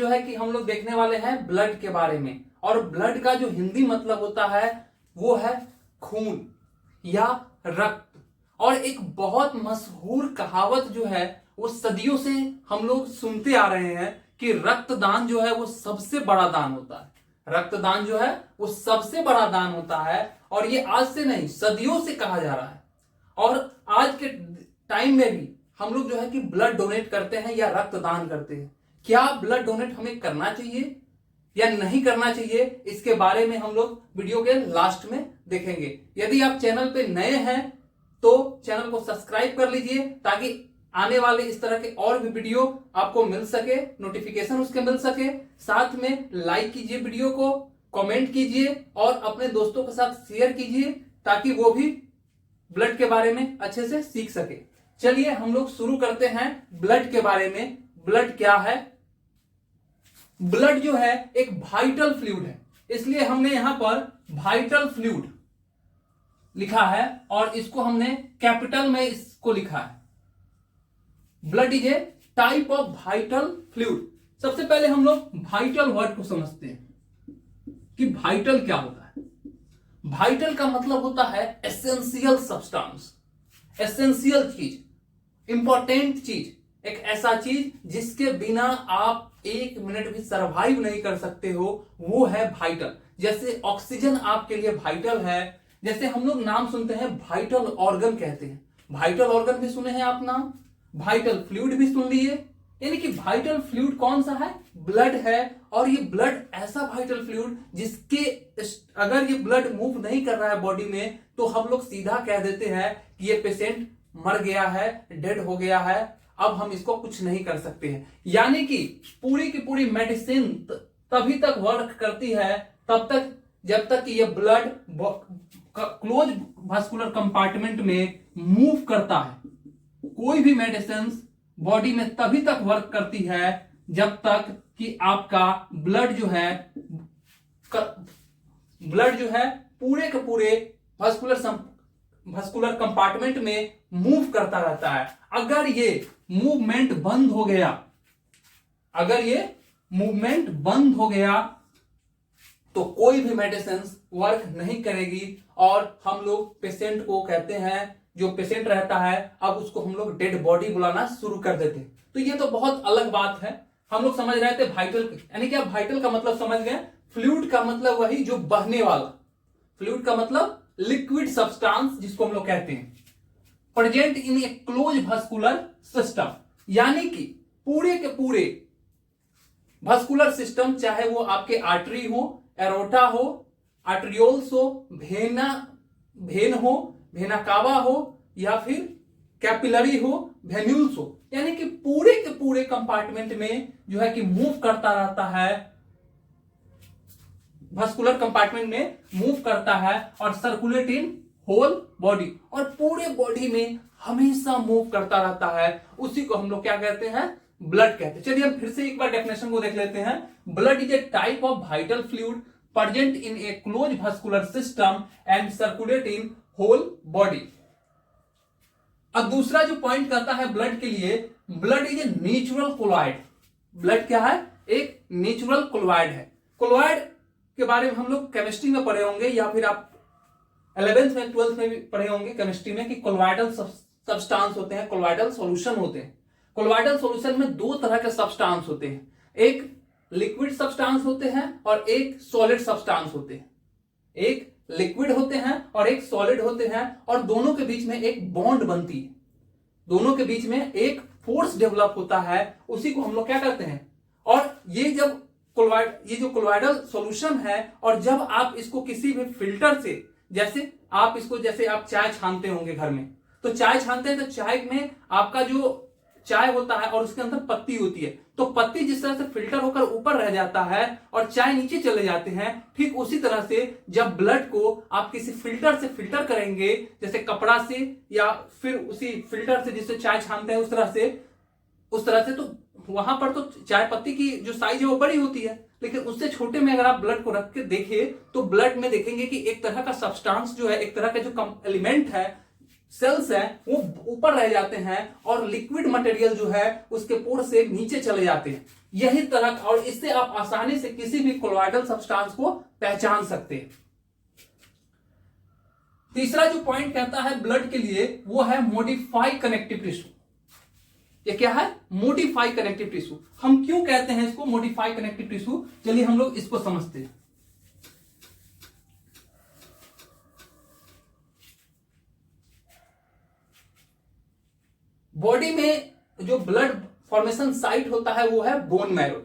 जो है कि हम लोग देखने वाले हैं ब्लड के बारे में। और ब्लड का जो हिंदी मतलब होता है वो है खून या रक्त। और एक बहुत मशहूर कहावत जो है वो सदियों से हम लोग सुनते आ रहे हैं कि रक्तदान जो है वो सबसे बड़ा दान होता है। रक्तदान जो है वो सबसे बड़ा दान होता है। और ये आज से नहीं, सदियों से कहा जा रहा है। और आज के टाइम में भी हम लोग जो है कि ब्लड डोनेट करते हैं या रक्तदान करते हैं। क्या ब्लड डोनेट हमें करना चाहिए या नहीं करना चाहिए, इसके बारे में हम लोग वीडियो के लास्ट में देखेंगे। यदि आप चैनल पे नए हैं तो चैनल को सब्सक्राइब कर लीजिए ताकि आने वाले इस तरह के और भी वीडियो आपको मिल सके, नोटिफिकेशन उसके मिल सके। साथ में लाइक कीजिए वीडियो को, कमेंट कीजिए और अपने दोस्तों के साथ शेयर कीजिए ताकि वो भी ब्लड के बारे में अच्छे से सीख सके। चलिए हम लोग शुरू करते हैं ब्लड के बारे में। ब्लड क्या है? ब्लड जो है एक वाइटल फ्लूइड है, इसलिए हमने यहां पर वाइटल फ्लूइड लिखा है और इसको हमने कैपिटल में इसको लिखा है। Blood is a type of vital fluid. सबसे पहले हम लोग वाइटल वर्ड को समझते हैं कि वाइटल क्या होता है। वाइटल का मतलब होता है एसेंशियल सब्सटेंस, एसेंशियल चीज, इंपॉर्टेंट चीज, एक ऐसा चीज जिसके बिना आप एक मिनट भी सरवाइव नहीं कर सकते हो, वो है वाइटल। जैसे ऑक्सीजन आपके लिए वाइटल है। जैसे हम लोग नाम सुनते हैं वाइटल ऑर्गन कहते हैं। वाइटल ऑर्गन भी सुने हैं आप नाम, वाइटल फ्लूइड भी सुन लिए। यानी कि वाइटल फ्लूइड कौन सा है? ब्लड है। और ये ब्लड ऐसा वाइटल फ्लूइड जिसके अगर ये ब्लड मूव नहीं कर रहा है बॉडी में तो हम लोग सीधा कह देते हैं कि ये पेशेंट मर गया है, डेड हो गया है, अब हम इसको कुछ नहीं कर सकते हैं। यानी कि पूरी की पूरी मेडिसिन तभी तक वर्क करती है तब तक जब तक कि ये ब्लड क्लोज वास्कुलर कंपार्टमेंट में मूव करता है। कोई भी मेडिसिन बॉडी में तभी तक वर्क करती है जब तक कि आपका ब्लड जो है पूरे के पूरे वास्कुलर कंपार्टमेंट में मूव करता रहता है। अगर ये मूवमेंट बंद हो गया, अगर ये मूवमेंट बंद हो गया तो कोई भी मेडिसिन वर्क नहीं करेगी और हम लोग पेशेंट को कहते हैं, जो पेशेंट रहता है अब उसको हम लोग डेड बॉडी बुलाना शुरू कर देते हैं। तो ये तो बहुत अलग बात है। हम लोग समझ रहे थे वाइटल, यानी कि आप वाइटल का मतलब समझ गए। फ्लूइड का मतलब वही जो बहने वाला, फ्लूइड का मतलब लिक्विड सब्सटेंस जिसको हम लोग कहते हैं, present in a close vascular system. यानी कि पूरे के पूरे वास्कुलर सिस्टम, चाहे वो आपके आर्टरी हो, एरोटा हो, आर्ट्रियोल्स हो, भेन हो, वेना कावा हो या फिर कैपिलरी हो, वेन्यूल्स हो, यानी कि पूरे के पूरे कंपार्टमेंट में जो है कि मूव करता रहता है, वास्कुलर कंपार्टमेंट में मूव करता है और सर्कुलेट इन होल बॉडी, और पूरे बॉडी में हमेशा मूव करता रहता है। उसी को हम लोग क्या कहते हैं? ब्लड कहते हैं। चलिए हम फिर से एक बार डेफिनेशन को देख लेते हैं। Blood is a type of vital fluid present in a close vascular system and circulate in whole body. अब दूसरा जो पॉइंट कहता है ब्लड के लिए, blood is a natural colloid. Blood क्या है? एक नेचुरल कोलॉइड है। कोलॉइड के बारे में हम लोग केमिस्ट्री में पढ़े होंगे या फिर आप 11th में 12th में भी पढ़े होंगे केमिस्ट्री में कि कोलॉइडल सब्सटेंस होते हैं, कोलॉइडल सॉल्यूशन होते हैं। कोलॉइडल सॉल्यूशन में दो तरह के सब्सटेंस होते हैं, एक लिक्विड सब्सटेंस होते हैं और एक सॉलिड सब्सटेंस होते हैं। एक लिक्विड होते हैं और एक सॉलिड होते हैं और दोनों के बीच में एक बॉन्ड बनती है, दोनों के बीच में एक फोर्स डेवलप होता है, उसी को हम लोग क्या कहते हैं। और ये जब ये जो कोलॉइडल सॉल्यूशन है और जब आप इसको किसी भी फिल्टर से, जैसे आप इसको, जैसे आप चाय छानते होंगे घर में, तो चाय छानते हैं तो चाय में आपका जो चाय होता है और उसके अंदर पत्ती होती है, तो पत्ती जिस तरह से फिल्टर होकर ऊपर रह जाता है और चाय नीचे चले जाते हैं, ठीक उसी तरह से जब ब्लड को आप किसी फिल्टर से फिल्टर करेंगे, जैसे कपड़ा से या फिर उसी फिल्टर से जिससे चाय छानते हैं उस तरह से तो वहां पर तो चाय पत्ती की जो साइज है वो बड़ी होती है, लेकिन उससे छोटे में अगर आप ब्लड को रख के देखें तो ब्लड में देखेंगे कि एक तरह का सब्सटेंस जो है, एक तरह का जो एलिमेंट है सेल्स है वो ऊपर रह जाते हैं और लिक्विड मटेरियल जो है उसके पोर से नीचे चले जाते हैं। यही तरह, और इससे आप आसानी से किसी भी कोलॉइडल सब्सटेंस को पहचान सकते हैं। तीसरा जो पॉइंट कहता है ब्लड के लिए वो है मॉडिफाई कनेक्टिव टिश्यू। ये क्या है? Modify connective tissue. हम क्यों कहते हैं इसको मॉडिफाई कनेक्टिव टिश्यू, चलिए हम लोग इसको समझते हैं। बॉडी में जो ब्लड फॉर्मेशन साइट होता है वो है बोन मैरो,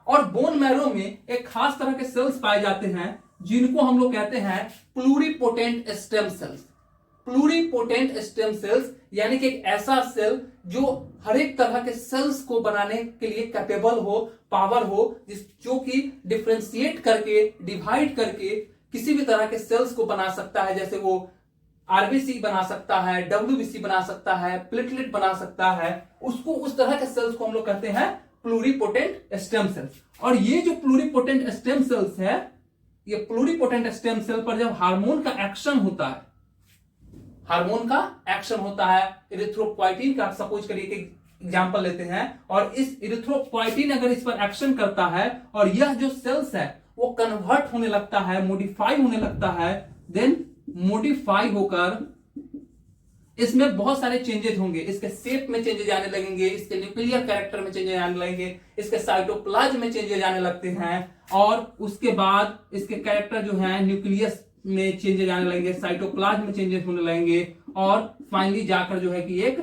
और बोन मैरो में एक खास तरह के सेल्स पाए जाते हैं जिनको हम लोग कहते हैं pluripotent stem cells. Pluripotent stem cells यानी कि एक ऐसा सेल जो हर एक तरह के सेल्स को बनाने के लिए कैपेबल हो, पावर हो, जो कि डिफरेंशिएट करके, डिवाइड करके किसी भी तरह के सेल्स को बना सकता है। जैसे वो आरबीसी बना सकता है, डब्ल्यूबीसी बना सकता है, प्लेटलेट बना सकता है, उसको उस तरह के सेल्स को हम लोग कहते हैं प्लूरिपोटेंट स्टेम सेल्स। और ये जो प्लूरिपोटेंट स्टेम सेल्स है, ये प्लूरिपोटेंट स्टेम सेल पर जब हार्मोन का एक्शन होता है, हार्मोन का एक्शन होता है, इरिथ्रोपोइटिन का सपोज करिए कि एग्जांपल लेते हैं, और इस इरिथ्रोपोइटिन अगर इस पर एक्शन करता है और यह जो सेल्स है वो कन्वर्ट होने लगता है, मॉडिफाई होने लगता है, देन मॉडिफाई होकर इसमें बहुत सारे चेंजेस होंगे। इसके शेप में चेंजेस आने लगेंगे, इसके न्यूक्लियर कैरेक्टर में चेंजेस आने लगेंगे, इसके साइटोप्लाज्म में चेंजेस आने लगते हैं, और उसके बाद इसके कैरेक्टर जो है न्यूक्लियस में चेंजेस आने लगेंगे, साइटोप्लाज्म में चेंजेस होने लगेंगे, और फाइनली जाकर जो है कि एक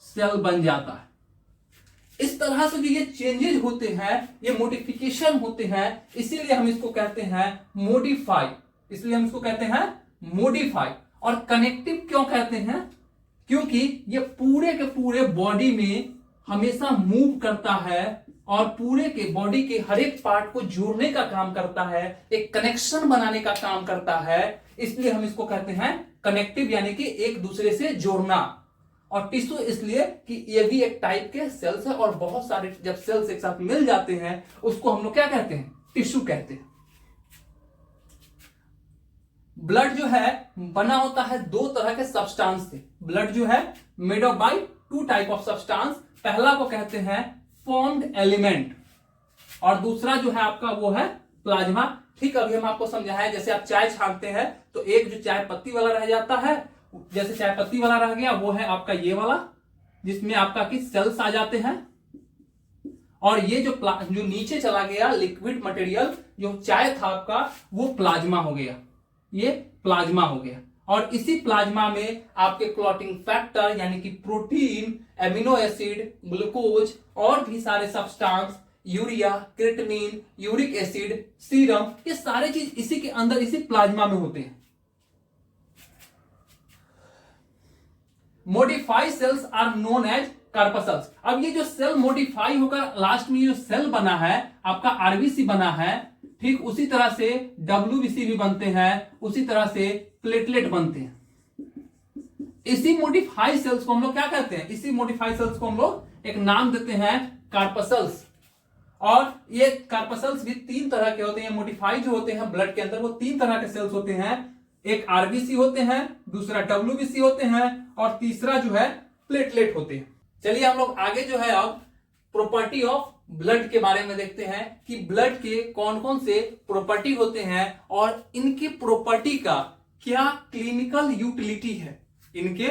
सेल बन जाता है। इस तरह से जो ये चेंजेस होते हैं, ये मॉडिफिकेशन होते हैं, इसीलिए हम इसको कहते हैं मॉडिफाई। इसलिए हम इसको कहते हैं मॉडिफाई। और कनेक्टिव क्यों कहते हैं? क्योंकि ये पूरे के पूरे बॉडी में हमेशा मूव करता है और पूरे के बॉडी के हर एक पार्ट को जोड़ने का काम करता है, एक कनेक्शन बनाने का काम करता है। इसलिए हम इसको कहते हैं कनेक्टिव, यानी कि एक दूसरे से जोड़ना। और टिश्यू इसलिए कि ये भी एक टाइप के सेल्स है, और बहुत सारे जब सेल्स एक साथ मिल जाते हैं उसको हम लोग क्या कहते हैं? टिश्यू कहते हैं। ब्लड जो है बना होता है दो तरह के सब्सटेंस से। ब्लड जो है made of by two type of substance. पहला को कहते हैं फॉर्म्ड एलिमेंट, और दूसरा जो है आपका वो है प्लाज्मा। ठीक, अभी हम आपको समझाया, जैसे आप चाय छानते हैं तो एक जो चाय पत्ती वाला रह जाता है, जैसे चाय पत्ती वाला रह गया, वो है आपका ये वाला, जिसमें आपका कि सेल्स आ जाते हैं। और ये जो नीचे चला गया लिक्विड मटेरियल जो चाय था आपका, वो प्लाज्मा हो गया, ये प्लाज्मा हो गया। और इसी प्लाज्मा में आपके क्लॉटिंग फैक्टर यानी कि प्रोटीन, एमिनो एसिड, ग्लूकोज और भी सारे substance, urea, creatinine, uric acid, serum, ये सारे चीज इसी के अंदर, इसी प्लाज्मा में होते हैं। Modified cells are known as corpuscles. अब ये जो सेल मॉडिफाई होकर लास्ट में जो सेल बना है आपका आरबीसी बना है, ठीक उसी तरह से डब्ल्यूबीसी भी बनते हैं, उसी तरह से प्लेटलेट बनते हैं। इसी मॉडिफाइड सेल्स को हम लोग क्या कहते हैं? इसी मॉडिफाइड सेल्स को हम लोग एक नाम देते हैं कार्पसल्स। और ये कार्पसल्स भी तीन तरह के होते हैं। मॉडिफाइड जो होते हैं ब्लड के अंदर, वो तीन तरह के सेल्स होते हैं। एक आरबीसी होते हैं, दूसरा डब्ल्यूबीसी होते हैं, और तीसरा जो है प्लेटलेट होते हैं। चलिए हम लोग आगे जो है अब प्रॉपर्टी ऑफ ब्लड के बारे में देखते हैं कि ब्लड के कौन कौन से प्रॉपर्टी होते हैं और इनकी प्रॉपर्टी का क्या क्लिनिकल यूटिलिटी है। इनके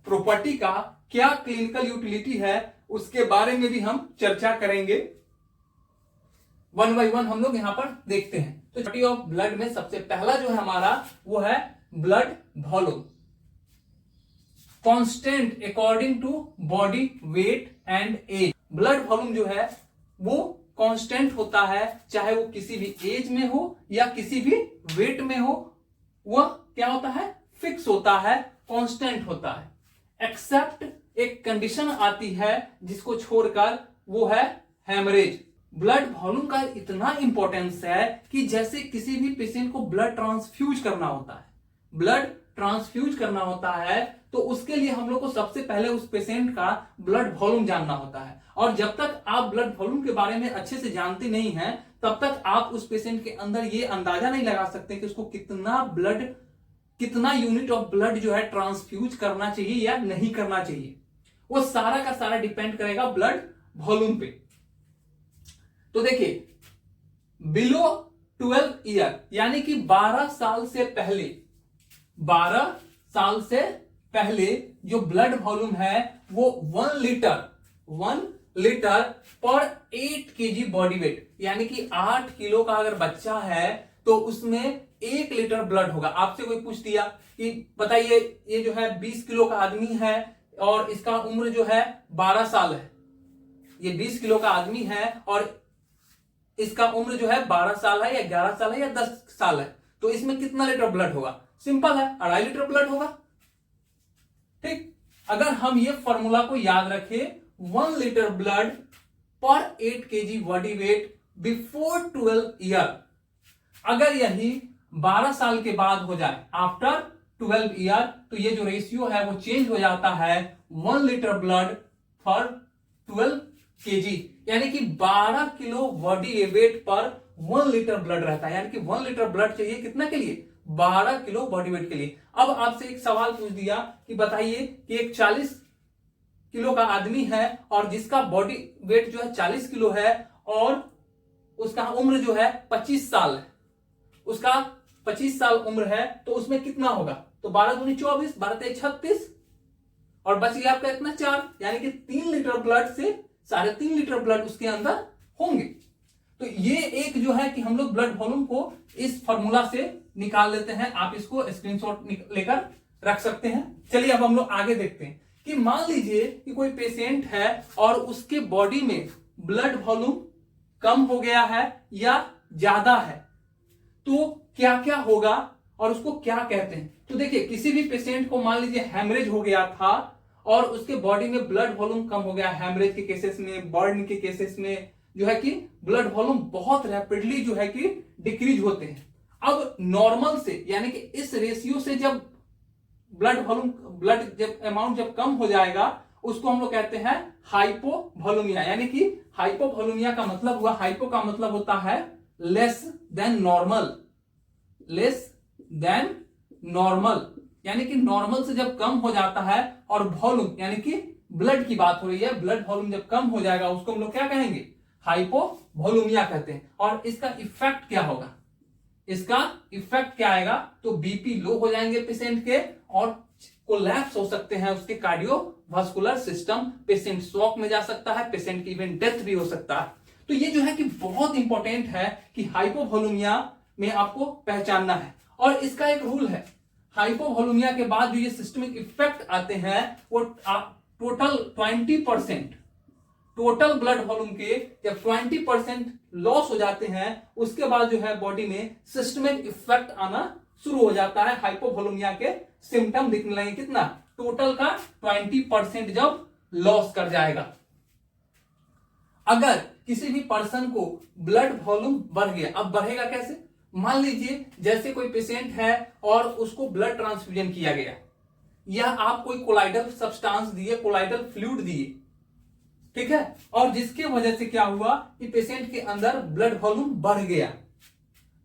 प्रॉपर्टी का क्या क्लिनिकल यूटिलिटी है उसके बारे में भी हम चर्चा करेंगे। वन बाय वन हम लोग यहां पर देखते हैं। तो प्रॉपर्टी ऑफ ब्लड में सबसे पहला जो है हमारा वो है blood volume, constant according to body weight and age. Blood volume जो है वो कांस्टेंट होता है, चाहे वो किसी भी एज में हो या किसी भी वेट में हो, वह क्या होता है? फिक्स होता है, कांस्टेंट होता है। एक्सेप्ट एक कंडीशन आती है जिसको छोड़कर, वो है हेमरेज। ब्लड वॉल्यूम का इतना इंपॉर्टेंस है कि जैसे किसी भी पेशेंट को ब्लड ट्रांसफ्यूज करना होता है, ब्लड ट्रांसफ्यूज करना होता है, तो उसके लिए हम लोग को सबसे पहले उस पेशेंट का ब्लड वॉल्यूम जानना होता है। और जब तक आप ब्लड वॉल्यूम के बारे में अच्छे से जानते नहीं हैं, तब तक आप उस पेशेंट के अंदर ये अंदाजा नहीं लगा सकते कि उसको कितना ब्लड कितना यूनिट ऑफ ब्लड जो है ट्रांसफ्यूज करना चाहिए या नहीं करना चाहिए, वो सारा का सारा डिपेंड करेगा ब्लड वॉल्यूम पे। तो देखिए, बिलो 12 ईयर यानी कि 12 साल से पहले, 12 साल से पहले जो ब्लड वॉल्यूम है वो 1 लीटर पर 8 केजी बॉडी वेट, यानी कि 8 किलो का अगर बच्चा है तो उसमें 1 लीटर ब्लड होगा। आपसे कोई पूछ दिया कि बताइए ये जो है 20 किलो का आदमी है और इसका उम्र जो है 12 साल है, ये 20 किलो का आदमी है और इसका उम्र जो है 12 साल है या 11 साल है या 10 साल है, तो इसमें कितना लीटर ब्लड होगा? सिंपल है, 2.5 लीटर ब्लड होगा। ठीक, अगर हम ये फॉर्मूला को याद रखें, 1 लीटर ब्लड पर 8 KG body weight before 12 year, अगर यही 12 साल के बाद हो जाए, आफ्टर 12 ईयर, तो ये जो रेशियो है वो चेंज हो जाता है 1 लीटर ब्लड फॉर 12 केजी, यानी कि 12 किलो बॉडी वेट पर 1 लीटर ब्लड रहता है, यानी कि 1 लीटर ब्लड चाहिए कितना के लिए? 12 किलो बॉडी वेट के लिए। अब आपसे एक सवाल पूछ दिया कि बताइए कि एक 40 किलो का आदमी है और जिसका बॉडी वेट जो है 40 किलो है और उसका उम्र जो है 25 साल है, उसका 25 साल उम्र है, तो उसमें कितना होगा? तो 12 दूनी 24, 12 तेईस 36 और बच गया आपका इतना 4, यानी कि 3 लीटर ब्लड से 3.5 लीटर ब्लड उसके अंदर होंगे। तो ये एक जो है कि हम लोग ब्लड वॉल्यूम को इस फॉर्मूला से निकाल लेते हैं, आप इसको स्क्रीनशॉट लेकर रख सकते हैं। चलिए अब हम लोग आगे देखते हैं कि मान लीजिए कि कोई पेशेंट है और उसके बॉडी में ब्लड वॉल्यूम कम हो गया है या ज्यादा है, तो क्या क्या होगा और उसको क्या कहते हैं? तो देखिए, किसी भी पेशेंट को मान लीजिए हैमरेज हो गया था और उसके बॉडी में ब्लड वॉल्यूम कम हो गया, हैमरेज के केसेस में, बर्न के केसेस में जो है कि ब्लड वॉल्यूम बहुत रैपिडली जो है कि डिक्रीज होते हैं। अब नॉर्मल से, यानी कि इस रेशियो से जब ब्लड अमाउंट जब कम हो जाएगा, उसको हम लोग कहते हैं हाइपोवॉल्यूमिया, यानी कि हाइपोवॉल्यूमिया का मतलब हुआ, हाइपो का मतलब होता है less than normal, less than normal, यानी कि नॉर्मल से जब कम हो जाता है और वॉल्यूम, यानी कि ब्लड की बात हो रही है, ब्लड वॉल्यूम जब कम हो जाएगा उसको हम लोग क्या कहेंगे? हाइपोवॉल्यूमिया कहते हैं। और इसका इफेक्ट क्या होगा? इसका इफेक्ट क्या आएगा? तो बीपी लो हो जाएंगे पेशेंट के और कोलैप्स हो सकते हैं उसके कार्डियोवास्कुलर सिस्टम, पेशेंट शॉक में जा सकता है, पेशेंट की इवन डेथ भी हो सकता है। तो ये जो है कि बहुत इंपॉर्टेंट है कि हाइपोवॉल्यूमिया में आपको पहचानना है। और इसका एक रूल है, हाइपोवॉल्यूमिया के बाद जो ये सिस्टमिक इफेक्ट आते हैं वो टोटल 20%, टोटल ब्लड वॉल्यूम के जब 20% लॉस हो जाते हैं, उसके बाद जो है बॉडी में सिस्टमिक इफेक्ट आना शुरू हो जाता है, हाइपोवॉल्यूमिया के सिम्टम दिखने लगेंगे। कितना? टोटल का 20% जब लॉस कर जाएगा। अगर किसी भी पर्सन को ब्लड वॉल्यूम बढ़ गया, अब बढ़ेगा कैसे? मान लीजिए जैसे कोई पेशेंट है और उसको ब्लड ट्रांसफ्यूजन किया गया, या आप कोई कोलाइडल सब्सटेंस दिए, कोलाइडल फ्लूइड दिए, ठीक है, और जिसके वजह से क्या हुआ कि पेशेंट के अंदर ब्लड वॉल्यूम बढ़ गया,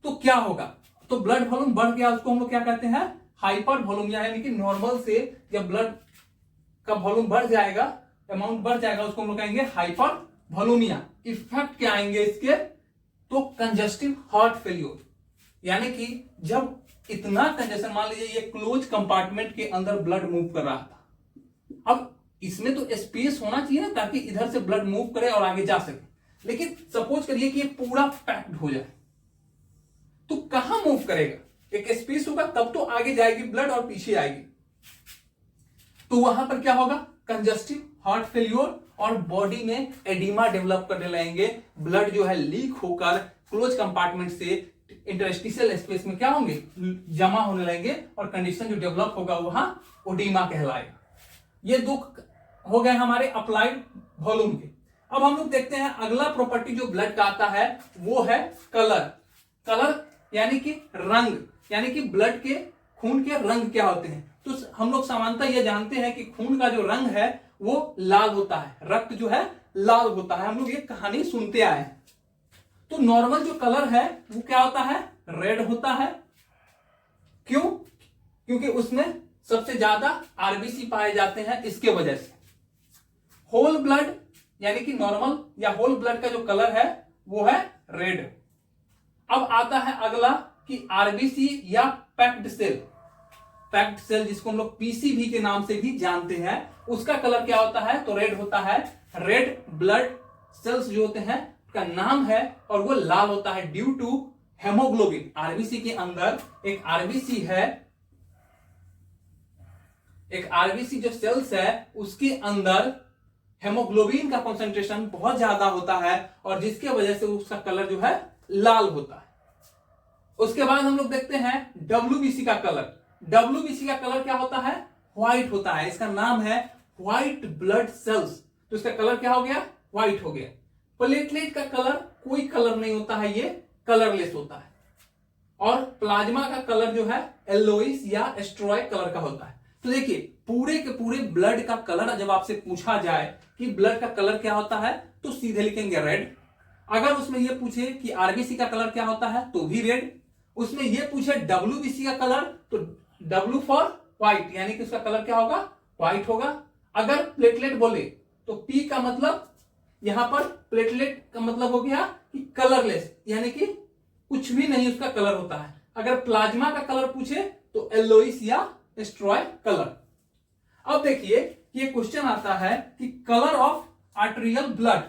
तो क्या होगा? तो ब्लड वॉल्यूम बढ़ गया, उसको हम लोग क्या कहते हैं? हाइपरवॉल्यूमिया, यानी कि नॉर्मल से जब ब्लड का वॉल्यूम बढ़ जाएगा, अमाउंट बढ़ जाएगा, उसको हम लोग कहेंगे हाइपरवॉल्यूमिया। इफेक्ट क्या आएंगे इसके? तो कंजस्टिव हार्ट फेल्योर, यानी कि जब इतना कंजेशन, मान लीजिए ये क्लोज कंपार्टमेंट के अंदर ब्लड मूव कर रहा था, अब इसमें तो स्पेस होना चाहिए ना ताकि इधर से ब्लड मूव करे और आगे जा सके, लेकिन सपोज करिए कि ये पूरा पैक्ड हो जाए, तो कहां मूव करेगा? एक स्पेस होगा तब तो आगे जाएगी ब्लड और पीछे आएगी, तो वहां पर क्या होगा? कंजस्टिव हार्ट फेल्योर और बॉडी में एडिमा डेवलप करने लगेंगे, ब्लड जो है लीक होकर क्लोज कंपार्टमेंट से इंटरस्टिशियल स्पेस में क्या होंगे? जमा होने लगेंगे और कंडीशन जो डेवलप होगा वहां ओडिमा कहलाएगा। ये दो हो गए हमारे अप्लाइड वॉल्यूम के। अब हम लोग देखते हैं अगला प्रॉपर्टी जो ब्लड का आता है वो है कलर। कलर यानी कि रंग, यानी कि ब्लड के, खून के रंग क्या होते हैं? तो हम लोग सामान्यतः यह जानते हैं कि खून का जो रंग है वो लाल होता है, रक्त जो है लाल होता है, हम लोग ये कहानी सुनते आए हैं। तो नॉर्मल जो कलर है वो क्या होता है? रेड होता है। क्यों? क्योंकि उसमें सबसे ज्यादा आरबीसी पाए जाते हैं, इसके वजह से। होल ब्लड यानी कि नॉर्मल या होल ब्लड का जो कलर है वो है रेड। अब आता है अगला कि आरबीसी या पैक्ड सेल, पैक्ड सेल जिसको हम लोग पीसीबी के नाम से भी जानते हैं, उसका कलर क्या होता है? तो रेड होता है। रेड ब्लड सेल्स जो होते हैं का नाम है और वो लाल होता है ड्यू टू हेमोग्लोबिन। आरबीसी के अंदर एक आरबीसी है, एक आरबीसी जो सेल्स है उसके अंदर हेमोग्लोबिन का कंसंट्रेशन बहुत ज्यादा होता है और जिसके वजह से उसका कलर जो है लाल होता है। उसके बाद हम लोग देखते हैं डब्ल्यूबीसी का कलर। डब्ल्यूबीसी का कलर क्या होता है? व्हाइट होता है। इसका नाम है व्हाइट ब्लड सेल्स, तो इसका कलर क्या हो गया? व्हाइट हो गया। प्लेटलेट का कलर कोई कलर नहीं होता है, ये कलरलेस होता है। और प्लाज्मा का कलर जो है येलोइश या एस्ट्रॉय कलर का होता है। तो देखिए पूरे के पूरे ब्लड का कलर जब आपसे पूछा जाए कि ब्लड का कलर क्या होता है तो सीधे लिखेंगे रेड। अगर उसमें यह पूछे कि आरबीसी का कलर क्या होता है तो भी रेड। उसमें यह पूछे डब्ल्यूबीसी का कलर तो डब्ल्यू फॉर व्हाइट, यानी कि उसका कलर क्या होगा? व्हाइट होगा। अगर प्लेटलेट बोले तो पी का मतलब, यहां पर प्लेटलेट का मतलब हो गया कि कलरलेस, यानी कि कुछ भी नहीं उसका कलर होता है। अगर प्लाज्मा का कलर पूछे तो येलोइश या एस्ट्रॉय कलर। अब देखिए ये क्वेश्चन आता है कि कलर ऑफ आर्टेरियल ब्लड,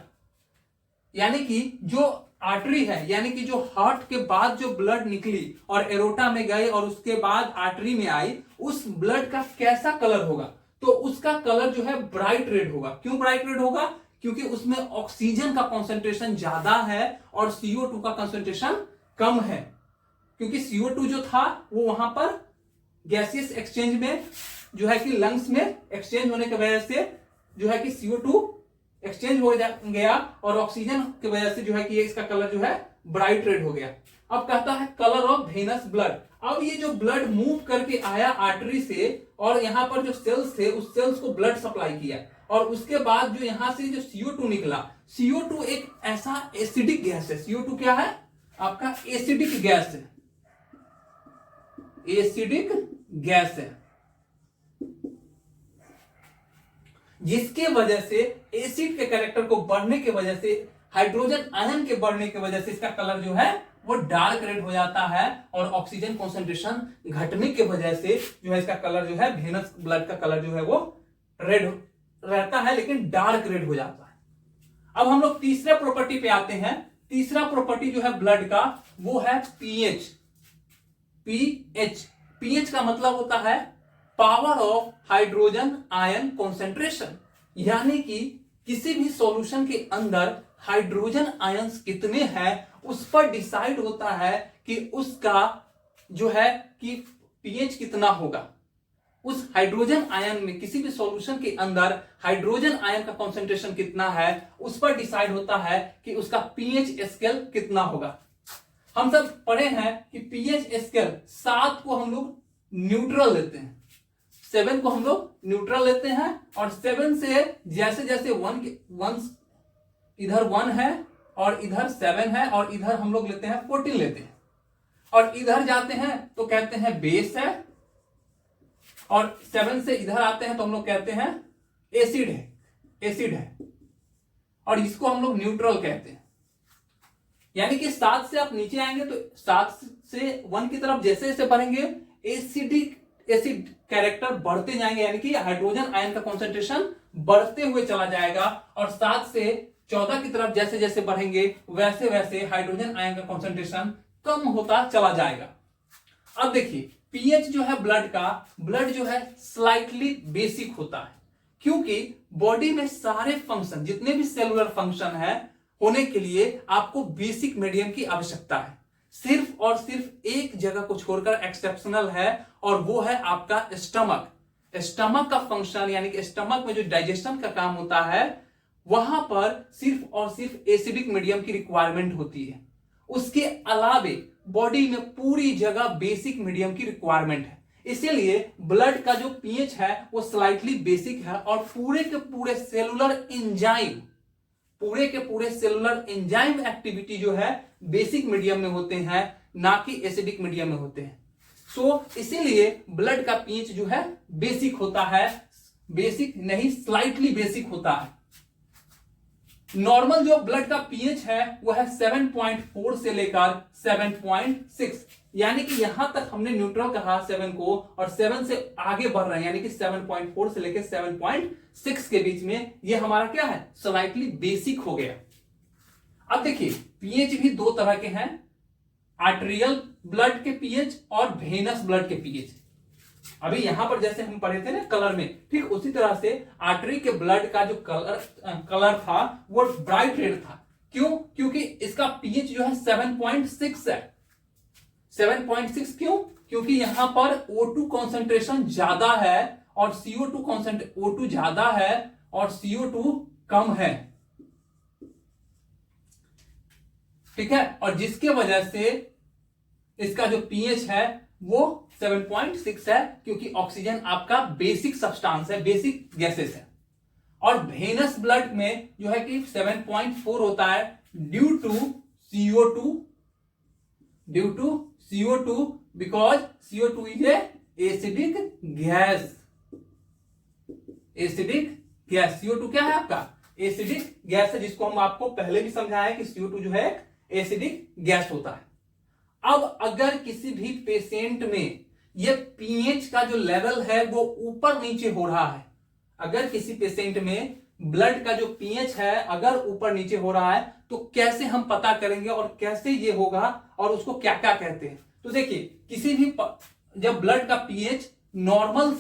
यानी कि जो आर्टरी है, यानी कि जो हार्ट के बाद जो ब्लड निकली और एरोटा में गई और उसके बाद आर्टरी में आई, उस ब्लड का कैसा कलर होगा? तो उसका कलर जो है ब्राइट रेड होगा। क्यों ब्राइट रेड होगा? क्योंकि उसमें ऑक्सीजन का कंसंट्रेशन ज्यादा है और CO2 का कंसंट्रेशन कम है। क्योंकि CO2 जो था वो वहां पर गैसियस एक्सचेंज में जो है कि लंग्स में एक्सचेंज होने की वजह से जो है कि CO2 एक्सचेंज हो गया और ऑक्सीजन की वजह से जो है कि इसका कलर जो है ब्राइट रेड हो गया। अब कहता है कलर ऑफ वेनस ब्लड। अब ये जो ब्लड मूव करके आया आर्टरी से और यहां पर जो सेल्स थे उस सेल्स को ब्लड सप्लाई किया और उसके बाद जो यहां से जो CO2 निकला, CO2 एक ऐसा एसिडिक गैस है। CO2 क्या है? आपका एसिडिक गैस है, एसिडिक गैस है, जिसके वजह से एसिड के कैरेक्टर को बढ़ने की वजह से, हाइड्रोजन आयन के बढ़ने की वजह से इसका कलर जो है वो डार्क रेड हो जाता है और ऑक्सीजन कंसंट्रेशन घटने की वजह से जो है इसका कलर जो है वेनस ब्लड का कलर जो है वो रेड रहता है लेकिन डार्क रेड हो जाता है। अब हम लोग तीसरे प्रॉपर्टी पे आते हैं। तीसरा प्रॉपर्टी जो है ब्लड का वो है पीएच। पीएच का मतलब होता है power of hydrogen ion concentration, यानी कि किसी भी सॉल्यूशन के अंदर हाइड्रोजन आयंस कितने हैं उस पर डिसाइड होता है कि उसका जो है कि पीएच कितना होगा। उस हाइड्रोजन आयन में, किसी भी सॉल्यूशन के अंदर हाइड्रोजन आयन का कॉन्सेंट्रेशन कितना है उस पर डिसाइड होता है कि उसका पीएच स्केल कितना होगा। हम सब पढ़े हैं कि पीएच स्केल 7 को हम लोग न्यूट्रल लेते हैं, 7 को हम लोग न्यूट्रल लेते हैं और 7 से जैसे जैसे 1 इधर 1 है और इधर 7 है और इधर हम लोग लेते हैं 14 लेते हैं और इधर जाते हैं तो कहते हैं बेस है और 7 से इधर आते हैं तो हम लोग कहते हैं एसिड है, एसिड है और इसको हम लोग न्यूट्रल कहते हैं। यानी कि 7 से आप नीचे आएंगे तो 7 से 1 की तरफ जैसे जैसे बढ़ेंगे एसिड कैरेक्टर बढ़ते जाएंगे, यानी कि हाइड्रोजन आयन का कंसंट्रेशन बढ़ते हुए चला जाएगा और 7 से 14 की तरफ जैसे जैसे बढ़ेंगे वैसे वैसे हाइड्रोजन आयन का कंसंट्रेशन कम होता चला जाएगा। अब देखिए पीएच जो है ब्लड का, ब्लड जो है स्लाइटली बेसिक होता है क्योंकि बॉडी में सारे फंक्शन, जितने भी सेलुलर फंक्शन है होने के लिए आपको बेसिक मीडियम की आवश्यकता है। सिर्फ और सिर्फ एक जगह को छोड़कर एक्सेप्शनल है और वो है आपका स्टमक। स्टमक का फंक्शन यानी कि स्टमक में जो डाइजेशन का काम होता है वहां पर सिर्फ और सिर्फ एसिडिक मीडियम की रिक्वायरमेंट होती है। उसके अलावे बॉडी में पूरी जगह बेसिक मीडियम की रिक्वायरमेंट है। इसीलिए ब्लड का जो पीएच है वो स्लाइटली बेसिक है और पूरे के पूरे सेलुलर एंजाइम एक्टिविटी जो है बेसिक मीडियम में होते हैं, ना कि एसिडिक मीडियम में होते हैं। सो इसीलिए ब्लड का पीएच जो है बेसिक होता है, बेसिक नहीं स्लाइटली बेसिक होता है। नॉर्मल जो ब्लड का पीएच है वो है 7.4 से लेकर 7.6, यानी कि यहां तक हमने न्यूट्रल कहा 7 को, और 7 से आगे बढ़ रहे हैं यानी कि 7.4 से लेकर 7.6 के बीच में ये हमारा क्या है, स्लाइटली बेसिक हो गया। अब देखिए पीएच भी दो तरह के हैं, आर्टेरियल ब्लड के पीएच और वेनस ब्लड के पीएच। अभी यहां पर जैसे हम पढ़े थे ना कलर में, ठीक उसी तरह से आर्टरी के ब्लड का जो कलर था वो ब्राइट रेड था। क्यों? क्योंकि इसका पीएच जो है 7.6 है। 7.6 क्यों? क्योंकि यहां पर O2 कॉन्सेंट्रेशन ज्यादा है और O2 ज्यादा है और CO2 कम है, ठीक है, और जिसके वजह से इसका जो पीएच है वो 7.6 है, क्योंकि ऑक्सीजन आपका बेसिक सब्सटेंस है, बेसिक गैसेस है। और वेनस ब्लड में जो है कि 7.4 होता है due to CO2 because CO2 is a acidic gas. Acidic gas CO2 क्या है आपका, एसिडिक गैस है, जिसको हम आपको पहले भी समझाया कि CO2 जो है एसिडिक गैस होता है। अब अगर किसी भी पेशेंट में ये पीएच का जो लेवल है वो ऊपर नीचे हो रहा है, अगर किसी पेशेंट में ब्लड का जो पीएच है अगर ऊपर नीचे हो रहा है तो कैसे हम पता करेंगे और कैसे ये होगा और उसको क्या क्या कहते हैं। तो देखिए किसी भी जब ब्लड का पीएच नॉर्मल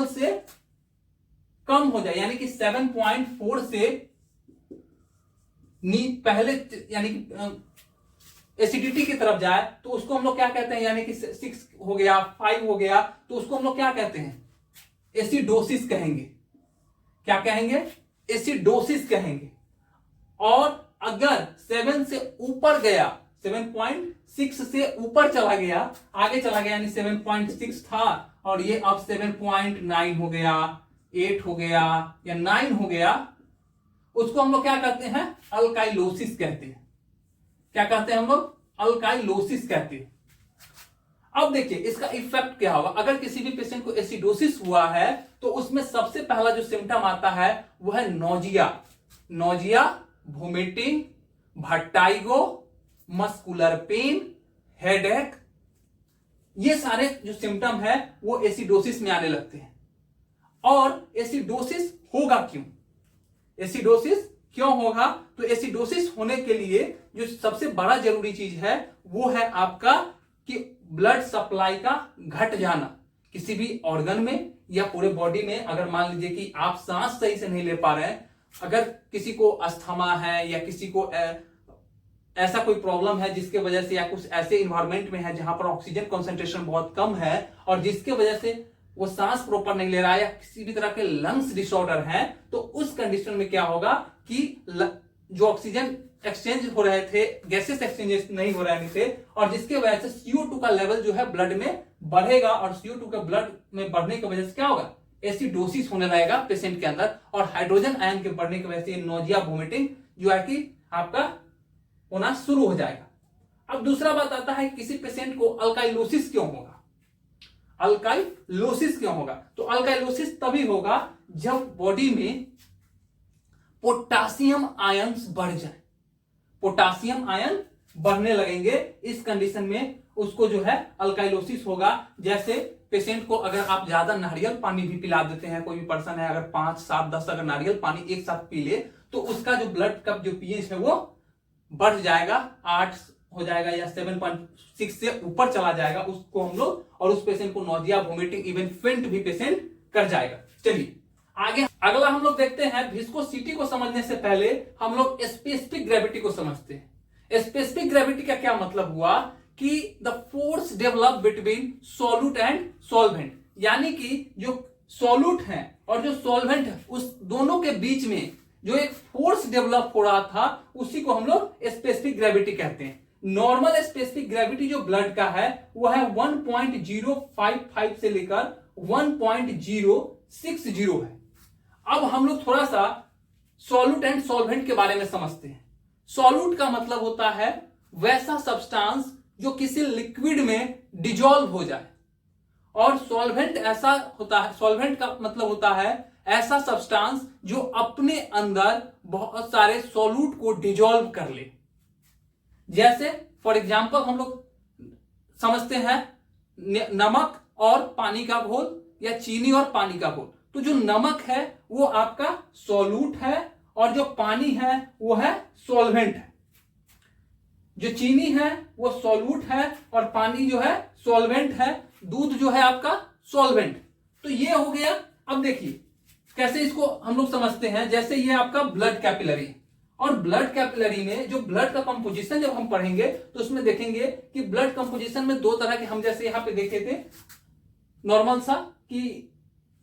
से कम हो जाए, यानी कि 7.4 से पहले यानी कि एसिडिटी की तरफ जाए तो उसको हम लोग क्या कहते हैं, यानी कि 6 हो गया 5 हो गया तो उसको हम लोग क्या कहते हैं, एसिडोसिस कहेंगे। क्या कहेंगे, एसिडोसिस कहेंगे। और अगर 7 से ऊपर गया, 7.6 से ऊपर चला गया, आगे चला गया, यानी 7.6 था और ये अब 7.9 हो गया, 8 हो गया या 9 हो गया, उसको हम लोग क्या कहते हैं, अल्काइलोसिस कहते हैं। क्या कहते हैं हम लोग, अल्काइलोसिस कहते हैं। अब देखिए इसका इफेक्ट क्या होगा। अगर किसी भी पेशेंट को एसिडोसिस हुआ है तो उसमें सबसे पहला जो सिम्टम आता है वो है nausea, vomiting, vertigo, muscular pain, headache. ये सारे जो सिम्टम है वो एसिडोसिस में आने लगते हैं। और एसिडोसिस होगा क्यों, एसिडोसिस क्यों होगा, तो एसिडोसिस होने के लिए जो सबसे बड़ा जरूरी चीज है वो है आपका कि ब्लड सप्लाई का घट जाना किसी भी ऑर्गन में या पूरे बॉडी में। अगर मान लीजिए कि आप सांस सही से नहीं ले पा रहे हैं, अगर किसी को अस्थमा है या किसी को ऐसा कोई प्रॉब्लम है जिसके वजह से, या कुछ ऐसे इन्वायरमेंट में है जहां पर ऑक्सीजन कंसंट्रेशन बहुत कम है और जिसके वजह से वो सांस प्रॉपर नहीं ले रहा है, या किसी भी तरह के लंग्स डिसऑर्डर है, तो उस कंडीशन में क्या होगा कि जो ऑक्सीजन एक्सचेंज हो रहे थे, गैसेस एक्सचेंज नहीं हो रहे थे, और जिसके वजह से CO2 का लेवल जो है ब्लड में बढ़ेगा, और CO2 का ब्लड में बढ़ने की वजह से क्या होगा, एसिडोसिस होने लगेगा पेशेंट के अंदर, और हाइड्रोजन आयन के बढ़ने की वजह से नोजिया, वोमिटिंग जो है कि आपका होना शुरू हो जाएगा। अब दूसरा बात आता है किसी पेशेंट को अल्काइलोसिस क्यों होगा। अल्काइलोसिस क्यों होगा, तो अल्काइलोसिस तभी होगा जब बॉडी में पोटासियम आयंस बढ़ जाए, पोटासियम आयन बढ़ने लगेंगे, इस कंडीशन में उसको जो है अल्काइलोसिस होगा। जैसे पेशेंट को अगर आप ज्यादा नारियल पानी भी पिला देते हैं, कोई भी पर्सन है अगर 5, 7, 10 अगर नारियल पानी एक साथ पी ले तो उसका जो ब्लड का जो पीएच है वो बढ़ जाएगा, 8 हो जाएगा या 7.6 से ऊपर चला जाएगा उसको हम लोग, और उस पेशेंट को नोजिया, वोमिटिंग, इवन फेंट भी पेशेंट कर जाएगा। चलिए आगे अगला हम लोग देखते हैं, विस्कोसिटी को समझने से पहले हम लोग स्पेसिफिक ग्रेविटी को समझते हैं। स्पेसिफिक ग्रेविटी का क्या मतलब हुआ कि the force develop between solute and solvent, यानी कि जो सॉल्यूट है और जो सॉल्वेंट है उस दोनों के बीच में जो एक फोर्स डेवलप हो रहा था उसी को हम लोग स्पेसिफिक ग्रेविटी कहते हैं। नॉर्मल स्पेसिफिक ग्रेविटी जो ब्लड का है वो है 1.055 से लेकर 1.060 है। अब हम लोग थोड़ा सा सॉल्यूट एंड सॉल्वेंट के बारे में समझते हैं। सॉल्यूट का मतलब होता है वैसा सब्सटेंस जो किसी लिक्विड में डिजॉल्व हो जाए। और सॉल्वेंट ऐसा होता है, सॉल्वेंट का मतलब होता है ऐसा सब्सटेंस जो अपने अंदर बहुत सारे सॉल्यूट को डिजॉल्व कर ले। जैसे फॉर एग्जांपल हम लोग समझते हैं नमक और पानी का घोल या चीनी और पानी का घोल। तो जो नमक है वो आपका सॉल्यूट है और जो पानी है वो है सॉल्वेंट है। जो चीनी है वो सॉल्यूट है और पानी जो है सॉल्वेंट है। दूध जो है आपका सॉल्वेंट। तो ये हो गया। अब देखिए कैसे इसको हम लोग समझते हैं। जैसे ये आपका ब्लड कैपिलरी, और ब्लड कैपिलरी में जो ब्लड का कंपोजिशन जब हम पढ़ेंगे तो उसमें देखेंगे कि ब्लड कंपोजिशन में दो तरह के, हम जैसे यहां पे देखे थे नॉर्मल सा कि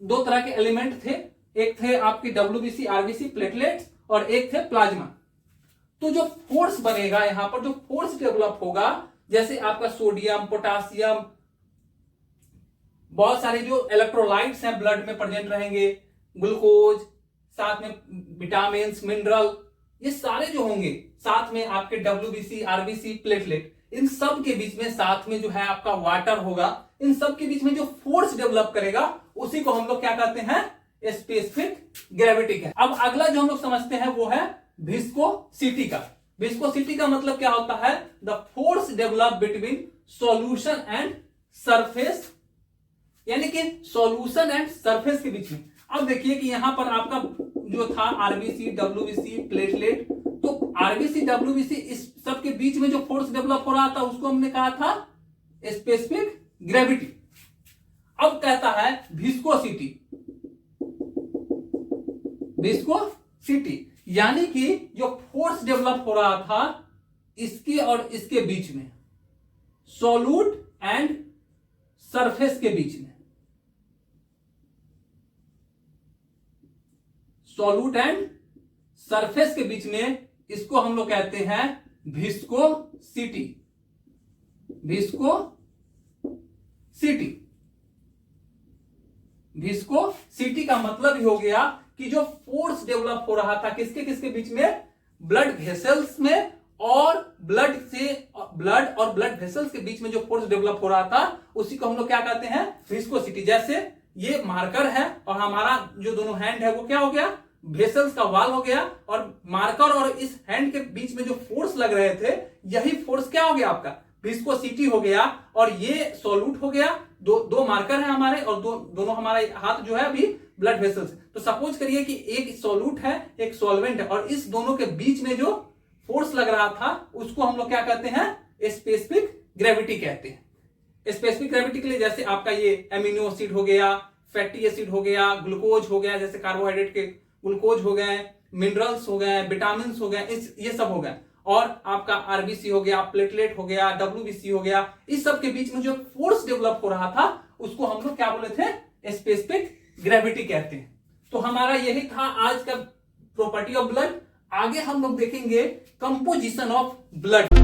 दो तरह के एलिमेंट थे। एक थे आपकी WBC RBC प्लेटलेट्स और एक थे प्लाज्मा। तो जो फोर्स बनेगा यहां पर, जो फोर्स डेवलप होगा, जैसे आपका सोडियम, पोटासियम, बहुत सारे जो इलेक्ट्रोलाइट्स हैं ब्लड में प्रेजेंट रहेंगे, ग्लूकोज, साथ में विटामिन, मिनरल, ये सारे जो होंगे, साथ में आपके WBC RBC प्लेटलेट, इन सब के बीच में साथ में जो है आपका वाटर होगा। इन सब के बीच में जो फोर्स डेवलप करेगा उसी को हम लोग क्या कहते हैं, स्पेसिफिक ग्रेविटी का। अब अगला जो हम लोग समझते हैं वो है विस्कोसिटी का। विस्कोसिटी का मतलब क्या होता है, the force develop between solution and surface, यानी कि सॉल्यूशन एंड सरफेस के बीच में। अब देखिए कि यहां पर आपका जो था RBC WBC प्लेटलेट, तो RBC WBC इस सब के बीच में जो फोर्स डेवलप हो रहा था उसको हमने कहा था स्पेसिफिक ग्रेविटी। अब कहता है विस्कोसिटी, विस्कोसिटी यानी कि जो फोर्स डेवलप हो रहा था इसके और इसके बीच में, सॉल्यूट एंड सरफेस के बीच में, सॉल्यूट एंड सरफेस के बीच में, इसको हम लोग कहते हैं विस्कोसिटी। विस्कोसिटी, विस्कोसिटी का मतलब ही हो गया कि जो फोर्स डेवलप हो रहा था किसके किसके बीच में, ब्लड वेसल्स में, और ब्लड और ब्लड वेसल्स के बीच में जो फोर्स डेवलप हो रहा था उसी को हम लोग क्या कहते हैं, विस्कोसिटी। जैसे ये मार्कर है और हमारा जो दोनों हैंड है वो क्या हो गया, वेसल्स का वाल हो गया, और मार्कर और इस हैंड के बीच में जो फोर्स लग रहे थे यही फोर्स क्या हो गया आपका, विस्कोसिटी हो गया। और ये सॉल्यूट हो गया, दो मार्कर है हमारे, और दोनों हमारे हाथ जो है अभी ब्लड वेसल्स। तो सपोज करिए कि एक सॉल्यूट है एक सॉल्वेंट है, और इस दोनों के बीच में जो फोर्स लग रहा था उसको हम लोग क्या कहते हैं, स्पेसिफिक ग्रेविटी कहते हैं। स्पेसिफिक ग्रेविटी के लिए जैसे आपका ये एमिनो एसिड हो गया, फैटी एसिड हो गया, ग्लूकोज हो गया, जैसे कार्बोहाइड्रेट के ग्लूकोज हो गए, मिनरल्स हो गए, विटामिन हो गए, ये सब हो गए, और आपका RBC हो गया, प्लेटलेट हो गया, WBC हो गया, इस सब के बीच में जो फोर्स डेवलप हो रहा था उसको हम लोग क्या बोले थे, स्पेसिफिक ग्रेविटी कहते हैं। तो हमारा यही था आज का प्रॉपर्टी ऑफ ब्लड। आगे हम लोग देखेंगे कंपोजिशन ऑफ ब्लड।